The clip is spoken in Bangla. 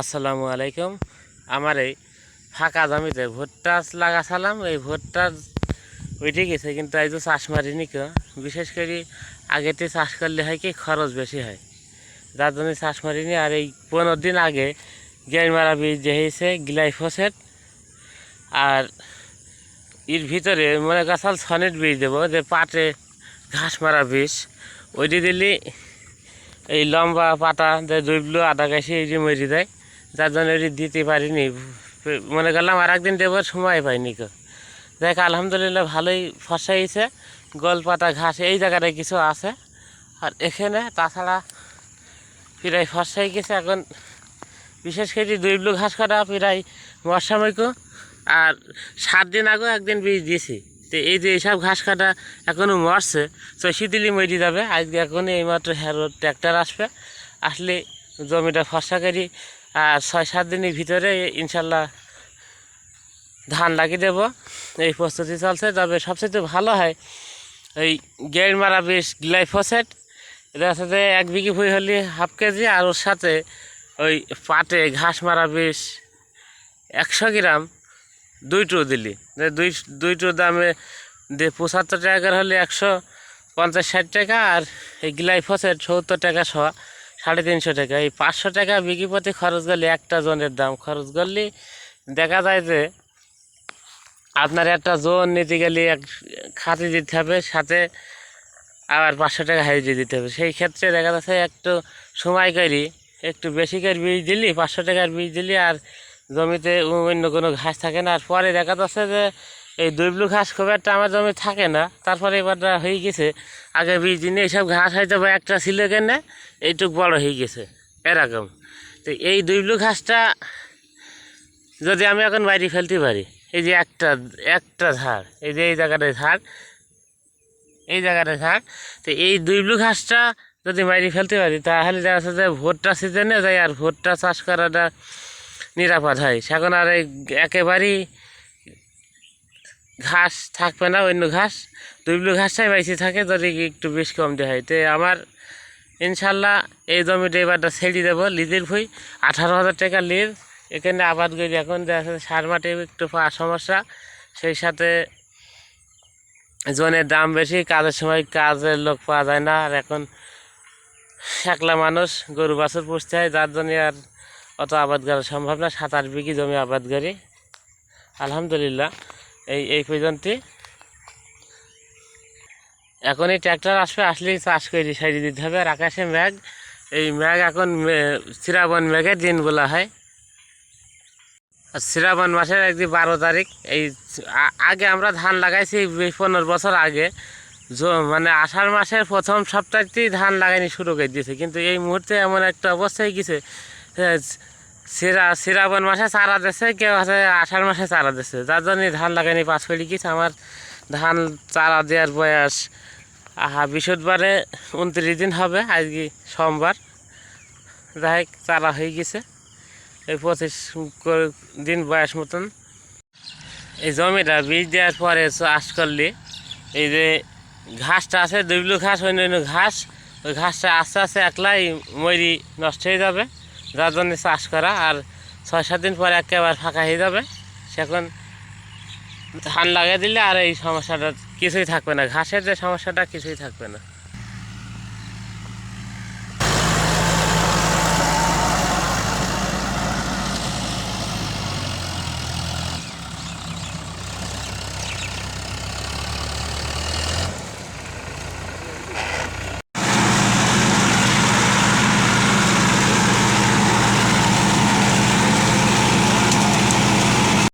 আসসালামু আলাইকুম। আমার এই ফাঁকা জমিতে ভুট্টা লাগাছিলাম। এই ভুট্টা উঠে গেছে, কিন্তু এই যে চাষ মারিনি কেউ। বিশেষ করে আগেতে চাষ করলে হয় কি খরচ বেশি হয়, যার জন্য চাষ মারিনি। আর এই 15 দিন আগে গেল মারা বীজ যে হয়েছে গ্লাইফোসেট, আর এর ভিতরে মনে কাছাল সনেট বীজ দেবো, যে পাটে ঘাস মারা বীজ ওইটি দিলে এই লম্বা পাতা যে জৈবলো আদা গাছে এই যে মরি দেয়, যার জন্য এটি দিতে পারিনি। মনে করলাম আর একদিন দেবার সময় পাইনি কেউ। দেখ আলহামদুলিল্লাহ ভালোই ফসা হয়েছে। গোল পাতা ঘাস এই জায়গাটায় কিছু আছে, আর এখানে তাছাড়া প্রায় ফসা হয়ে গেছে। এখন বিশেষ করে দৈবলো ঘাস কাটা প্রায় মশামাইকো, আর 7 দিন আগেও একদিন বীজ দিয়েছি। তো এই যে এইসব ঘাস কাটা এখনও মরছে, চষি দিলে মরি যাবে। আজকে এখনই এইমাত্র ট্র্যাক্টর আসবে, আসলে জমিটা ফসা করি, আর 6-7 দিনের ভিতরে ইনশাল্লাহ ধান লাগিয়ে দেব। এই প্রস্তুতি চলছে। তবে সবচেয়ে ভালো হয় এই গেল মারা বীজ গ্লাইফোসেট, এটা সাথে 1 বিঘি ভুঁই হলে 1/2 কেজি, আর ওর সাথে ওই পাটে ঘাস মারা বীজ 100 গ্রাম দুইটো দিলি, দুইটো দামে 75 টাকা হলে 150-60 টাকা, আর এই গ্লাইফোসেট 70 টাকা সহ 350 টাকা। এই 500 টাকা বিঘি প্রতি খরচ করলে, একটা জনের দাম খরচ করলে দেখা যায় যে আপনার একটা জোন নিতে গেলে এক খাতি দিতে হবে, সাথে আবার 500 টাকা হাজিরি দিতে হবে। সেই ক্ষেত্রে দেখা যাচ্ছে একটু সময় করি একটু বেশি করে বীজ দিলি, 500 টাকার বীজ দিলি, আর জমিতে অন্য কোনো ঘাস থাকে না। আর পরে দেখা যাচ্ছে যে এই দৈবলু ঘাস খুব একটা আমার জমি থাকে না। তারপরে এবারটা হয়ে গেছে, আগে বীজ দিনে এইসব ঘাস হয়তো বা একটা ছিল কেনে এইটুক বড় হয়ে গেছে এরকম। তো এই দৈবলু ঘাসটা যদি আমি এখন বাইরে ফেলতে পারি, এই যে একটা ঝাড়, এই যে এই জায়গাটায় ঝাড়, এই জায়গাটায় ঝাড়, তো এই দৈবলু ঘাসটা যদি বাইরে ফেলতে পারি, তাহলে দেখা যাচ্ছে যে ভুট্টা সিজনে যায়, আর ভুট্টা চাষ করাটা নিরাপদ হয়। এখন আর এই একেবারেই ঘাস থাকবে না, অন্য ঘাস দৈবলু ঘাসটাই বেশি থাকে যদি একটু বেশ কম দেওয়া হয়। তো আমার ইনশাল্লাহ এই জমিটা এবারটা ছেড়ে দেবো লিজের ভুঁই, 18,000 টাকা লিজ। এখানে আবাদ করি। এখন দেখা যাচ্ছে সার মাটি একটু পাওয়ার সমস্যা, সেই সাথে জনের দাম বেশি, কাজের সময় কাজের লোক পাওয়া যায় না। আর এখন একলা মানুষ গরু বাছুর পুষতে হয়, যার জন্য আর অত আবাদ করা সম্ভব না। 7-8 বিঘি জমি আবাদ করি আলহামদুলিল্লাহ। এই পর্যন্তই। এখন এই ট্র্যাক্টর আসবে, আসলেই চাষ করে সাইডে দিতে হবে। আর আকাশে মেঘ, এই মেঘ এখন শ্রাবণ মেঘের দিন বলা হয়। আর শ্রাবণ মাসের একদিন 12 তারিখ। এই আগে আমরা ধান লাগাইছি 15 বছর আগে, মানে আষাঢ় মাসের প্রথম সপ্তাহতেই ধান লাগাইনি শুরু করে দিয়েছে। কিন্তু এই মুহূর্তে এমন একটা অবস্থায় গেছে, শ্রাবণ মাসে চারা দিচ্ছে, কেউ আছে আষাঢ় মাসে চারা দিচ্ছে, যার জন্য ধান লাগাইনি পাঁচ ফেলে গেছে। আমার ধান চারা দেওয়ার বয়স বৃহস্পতিবারে 29 দিন হবে, আজকে সোমবার। যাই হোক, চারা হয়ে গেছে এই 25 দিন বয়স মতন। এই জমিটা বীজ দেওয়ার পরে চাষ করলে এই যে ঘাসটা আছে দৈবলু ঘাস, অন্যান্য ঘাস, ওই ঘাসটা আস্তে আস্তে একলাই মরি নষ্ট হয়ে যাবে, যার জন্য চাষ করা। আর 6-7 দিন পরে একেবারে ফাঁকা হয়ে যাবে। সেখন ধান লাগিয়ে দিলে আর এই সমস্যাটা কিছুই থাকবে না, ঘাসের যে সমস্যাটা কিছুই থাকবে না।